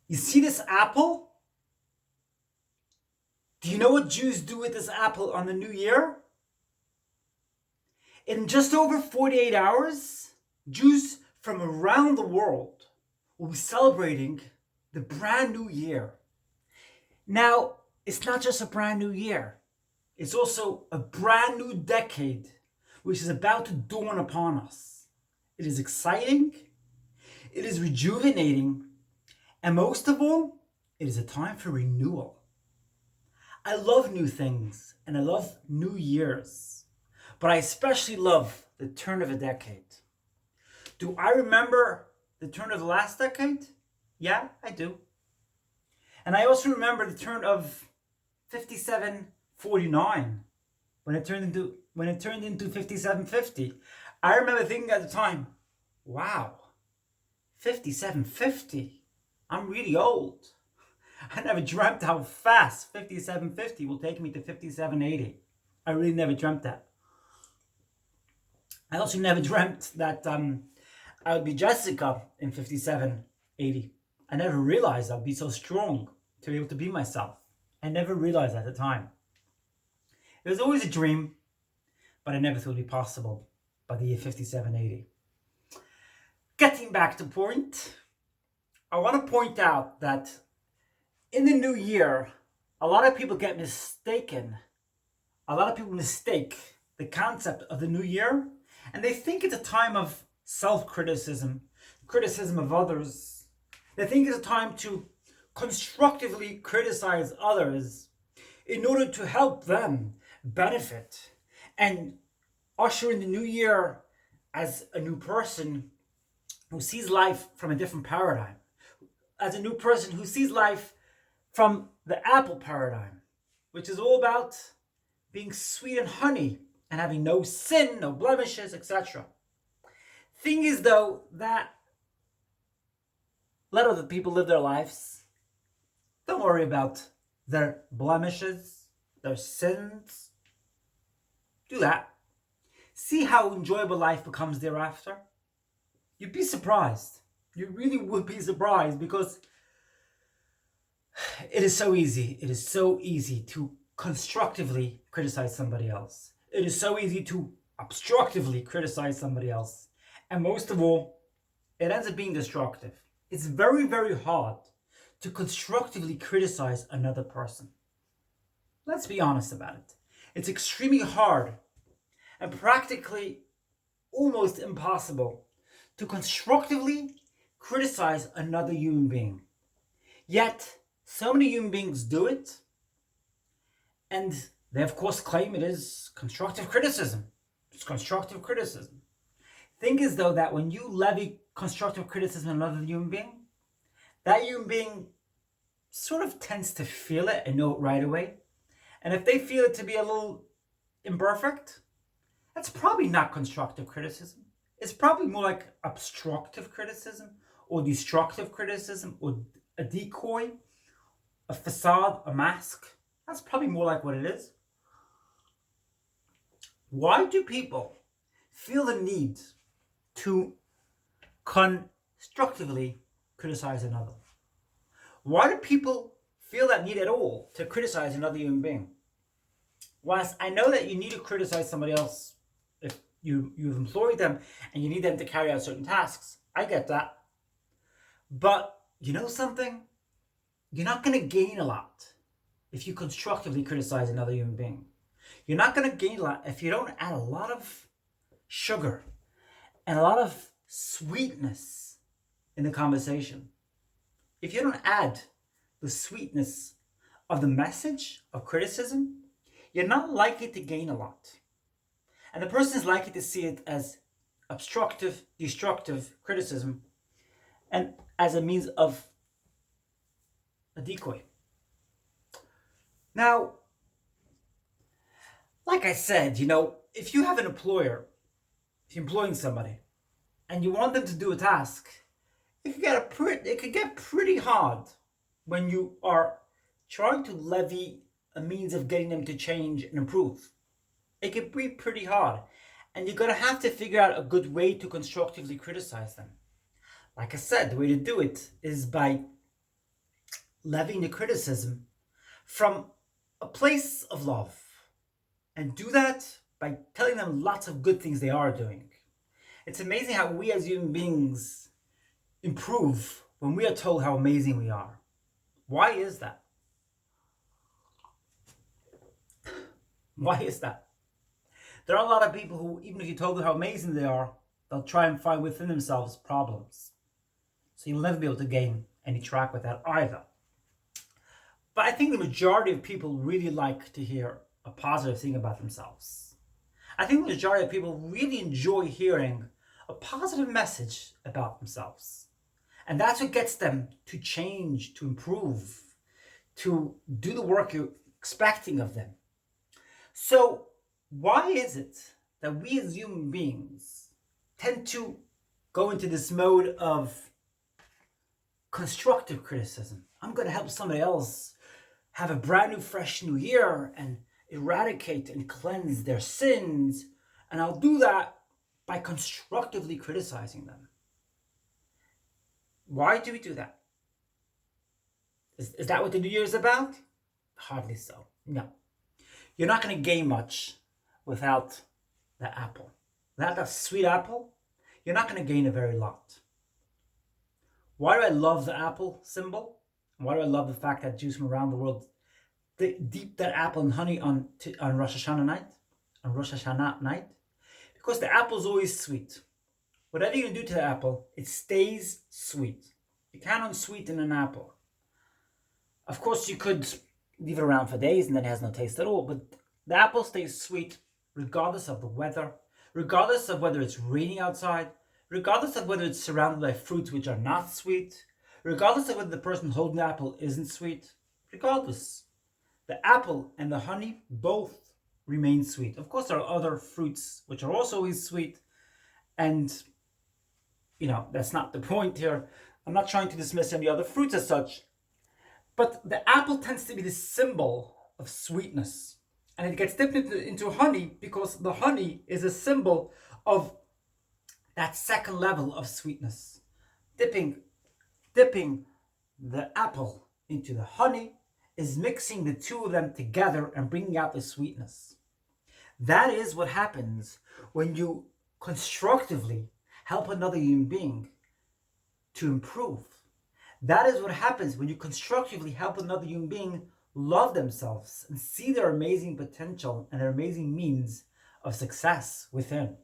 You see this apple? Do you know what Jews do with this apple on the new year? In just over 48 hours, Jews from around the world will be celebrating the brand new year. Now, it's not just a brand new year, it's also a brand new decade which is about to dawn upon us. It is exciting, it is rejuvenating, and most of all, it is a time for renewal. I love new things and I love new years, but I especially love the turn of a decade. Do I remember the turn of the last decade? Yeah, I do. And I also remember the turn of 5749 when it turned into 5750. I remember thinking at the time, wow, 5750. I'm really old. I never dreamt how fast 5750 will take me to 5780. I really never dreamt that. I also never dreamt that I would be Jessica in 5780. I never realized I'd be so strong to be able to be myself. I never realized at the time. It was always a dream, but I never thought it'd be possible by the year 5780. Getting back to point, I want to point out that in the new year, a lot of people get mistaken. A lot of people mistake the concept of the new year, and they think it's a time of self-criticism, criticism of others. They think it's a time to constructively criticize others in order to help them benefit and usher in the new year as a new person who sees life from a different paradigm, as a new person who sees life from the apple paradigm, which is all about being sweet and honey and having no sin, no blemishes, etc. Thing is, though, that let other people live their lives. Don't worry about their blemishes, their sins. Do that. See how enjoyable life becomes thereafter. You'd be surprised. You really would be surprised, because it is so easy. It is so easy to constructively criticize somebody else. It is so easy to obstructively criticize somebody else. And most of all, it ends up being destructive. It's very, very hard to constructively criticize another person. Let's be honest about it. It's extremely hard and practically almost impossible to constructively criticize another human being. Yet, so many human beings do it, and they of course claim it is constructive criticism. It's constructive criticism. Think as though that when you levy constructive criticism on another human being, that human being sort of tends to feel it and know it right away. And if they feel it to be a little imperfect, that's probably not constructive criticism. It's probably more like obstructive criticism or destructive criticism or a decoy, a facade, a mask. That's probably more like what it is. Why do people feel the need to constructively criticize another? Why do people feel that need at all to criticize another human being? Whilst I know that you need to criticize somebody else if you've employed them and you need them to carry out certain tasks, I get that. But you know something? You're not going to gain a lot if you constructively criticize another human being. You're not going to gain a lot if you don't add a lot of sugar and a lot of sweetness in the conversation. If you don't add the sweetness of the message of criticism, you're not likely to gain a lot. And the person is likely to see it as obstructive, destructive criticism and as a means of a decoy. Now, like I said, if you have an employer, if you're employing somebody, and you want them to do a task, it could get pretty hard when you are trying to levy a means of getting them to change and improve. It could be pretty hard, and you're going to have to figure out a good way to constructively criticize them. Like I said, the way to do it is by levying the criticism from a place of love, and do that by telling them lots of good things they are doing. It's amazing how we as human beings improve when we are told how amazing we are. Why is that? Why is that? There are a lot of people who, even if you told them how amazing they are, they'll try and find within themselves problems. So you'll never be able to gain any track with that either. But I think the majority of people really like to hear a positive thing about themselves. I think the majority of people really enjoy hearing a positive message about themselves. And that's what gets them to change, to improve, to do the work you're expecting of them. So why is it that we as human beings tend to go into this mode of constructive criticism? I'm going to help somebody else have a brand new, fresh new year and eradicate and cleanse their sins. And I'll do that by constructively criticizing them. Why do we do that? Is that what the New Year is about? Hardly so. No. You're not going to gain much without the apple. Without that sweet apple, you're not going to gain a very lot. Why do I love the apple symbol? Why do I love the fact that Jews from around the world deep that apple in honey on Rosh Hashanah night? Because the apple's always sweet. Whatever you can do to the apple, it stays sweet. You can't unsweeten an apple. Of course, you could leave it around for days and then it has no taste at all, but the apple stays sweet regardless of the weather, regardless of whether it's raining outside, regardless of whether it's surrounded by fruits which are not sweet, regardless of whether the person holding the apple isn't sweet, regardless. The apple and the honey both remain sweet. Of course, there are other fruits which are also always sweet, and that's not the point here. I'm not trying to dismiss any other fruits as such, but the apple tends to be the symbol of sweetness, and it gets dipped into honey because the honey is a symbol of that second level of sweetness. Dipping the apple into the honey is mixing the two of them together and bringing out the sweetness. That is what happens when you constructively help another human being to improve. That is what happens when you constructively help another human being love themselves and see their amazing potential and their amazing means of success within.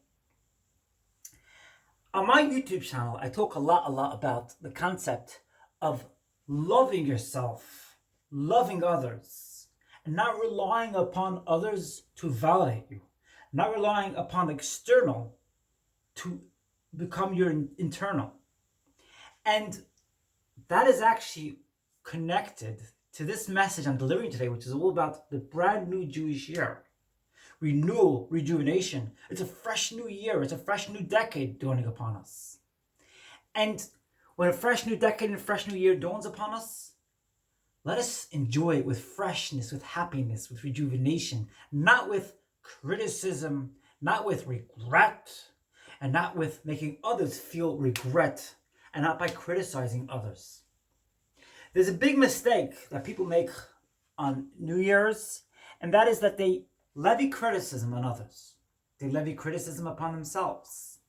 On my YouTube channel, I talk a lot about the concept of loving yourself, loving others, and not relying upon others to validate you, not relying upon the external to become your internal. And that is actually connected to this message I'm delivering today, which is all about the brand new Jewish year. Renewal, rejuvenation. It's a fresh new year. It's a fresh new decade dawning upon us. And when a fresh new decade and a fresh new year dawns upon us, let us enjoy it with freshness, with happiness, with rejuvenation, not with criticism, not with regret, and not with making others feel regret, and not by criticizing others. There's a big mistake that people make on New Year's, and that is that they levy criticism on others. They levy criticism upon themselves.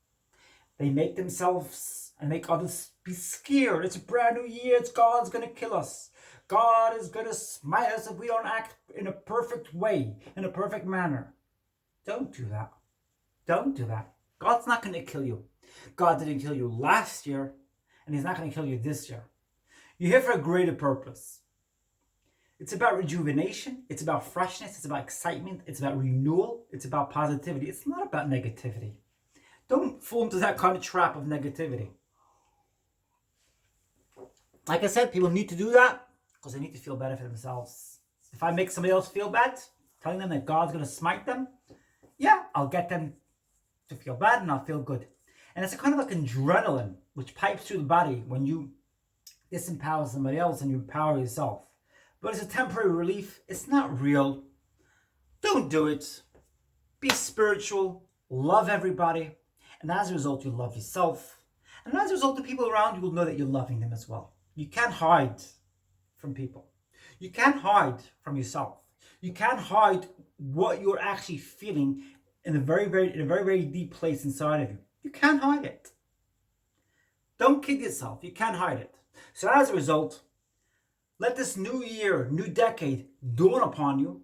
They make themselves and make others be scared. It's a brand new year. God's going to kill us. God is going to smite us if we don't act in a perfect way, in a perfect manner. Don't do that. Don't do that. God's not going to kill you. God didn't kill you last year, and he's not going to kill you this year. You're here for a greater purpose. It's about rejuvenation. It's about freshness. It's about excitement. It's about renewal. It's about positivity. It's not about negativity. Don't fall into that kind of trap of negativity. Like I said, people need to do that because they need to feel better for themselves. If I make somebody else feel bad, telling them that God's going to smite them, yeah, I'll get them to feel bad and I'll feel good. And it's a kind of like adrenaline which pipes through the body when you disempower somebody else and you empower yourself. But it's a temporary relief. It's not real. Don't do it. Be spiritual. Love everybody. And as a result, you'll love yourself. And as a result, the people around you will know that you're loving them as well. You can't hide from people. You can't hide from yourself. You can't hide what you're actually feeling in a very deep place inside of you. You can't hide it. Don't kid yourself. You can't hide it. So as a result, let this new year, new decade dawn upon you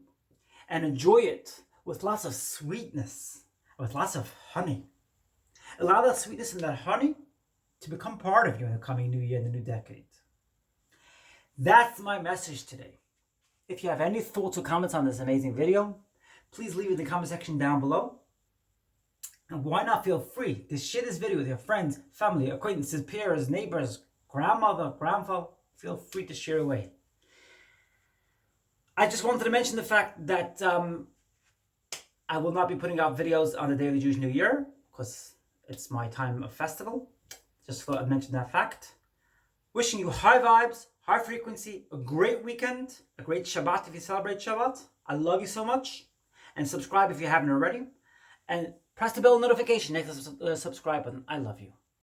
and enjoy it with lots of sweetness, with lots of honey. Allow that sweetness and that honey to become part of you in the coming new year and the new decade. That's my message today. If you have any thoughts or comments on this amazing video, please leave it in the comment section down below. And why not feel free to share this video with your friends, family, acquaintances, peers, neighbors, grandmother, grandfather. Feel free to share away. I just wanted to mention the fact that I will not be putting out videos on the day of the Jewish New Year because it's my time of festival. Just thought I'd mention that fact. Wishing you high vibes, high frequency, a great weekend, a great Shabbat if you celebrate Shabbat. I love you so much. And subscribe if you haven't already. And press the bell notification next to the subscribe button. I love you.